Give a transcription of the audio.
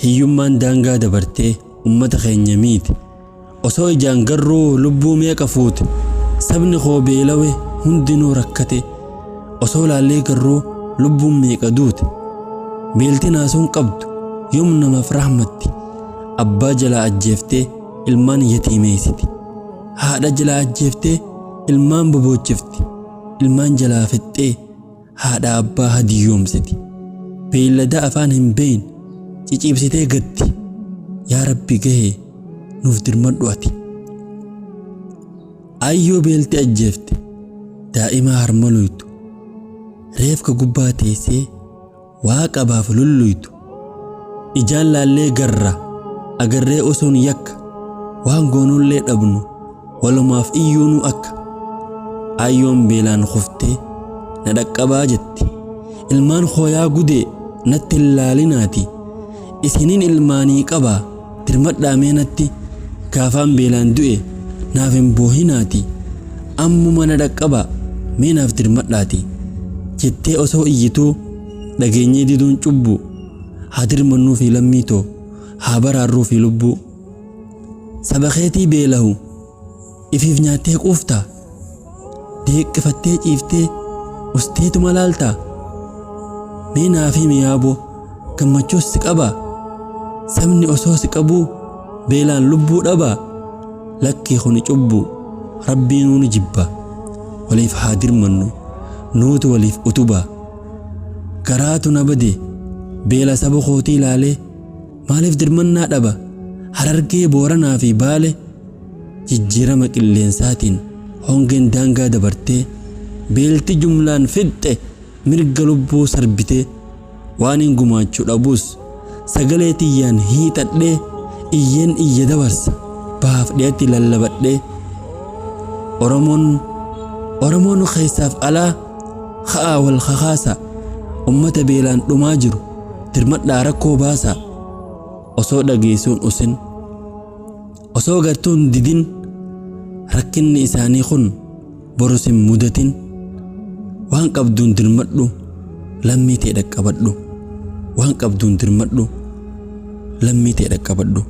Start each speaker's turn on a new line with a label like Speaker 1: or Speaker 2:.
Speaker 1: hiyyummaan daangaa dabartee ummata keenya miite osoo ijaan garruu lubbuu meeqa fuute sabni koo beelawe hundinuu rakkate osoo laallee garruu lubbuun meeqa duute beelti naasuun qabdu yoom namaaf rahmatti abbaa jalaa ajjeeftee ilmaan yatiimeessiti haadha jalaa ajjeeftee ilmaan boboochifti ilmaan jalaa fixxee haadha abbaa hadiyyoomsiti beellada afaan hin beeyin ciciibsitee gatti yaa rabbi gahee nuuf dirmadhu ati ayyoo beelti ajjeefte daa'ima harmaluytu reefka gubbaa teessee waa qabaaf lulluytu ijaan laallee garra agarree osoon yakka waan goonullee dhabnu walumaaf iyyuunu akka ayyoon beelaan kuftee na dhaqqabaa jetti ilmaan hooyaa gudee natti ilaalinaati isiniin ilmaanii qabaa dirmadhaa meenatti gaafaan beelaan du'e naaf hin boohinaati ammuma na dhaqqabaa meenaaf dirmadhaati jettee osoo iyyituu dhageenyee diduun cubbuu haa dirmannuu fi lammiitoo haa baraarruu fi lubbuu saba keetii beelahu ifiif nyaattee quuftaa deeqqifattee ciiftee usteetuma laaltaa meenaa fi miyaaboo gammachuus si qabaa sabni osoo si qabuu beelaan lubbuu dhabaa lakkii kuni cubbuu rabbiinuu ni jibba waliif haa dirmannu nuutu waliif utubaa garaatu na bade beela saba kootii ilaalee maaliif dirmannaa dhaba Harargee Booranaa fi Baale jijjiirama qilleensaatiin hongeen daangaa dabartee beelti jumlaan fixxe mirga lubbuu sarbitee waan hin gumaachuu dhabuus sagalee tiyyaan hiixadhee iyyeen iyya dabarsa baaf dhiyaatti lallabadhee Oromoon keessaaf alaa ka'aa wal kakaasa ummata beelaan dhumaa jiru dirmadhaa rakkoo baasa osoo dhageessuun usin osoo gartuun didin rakkinni isaanii kun borusin mudatin waan qabduun dirmadhu lammii ta'e dhaqqabadhu waan qabduun dirmadhu lammii ta'e dhaqqabadhu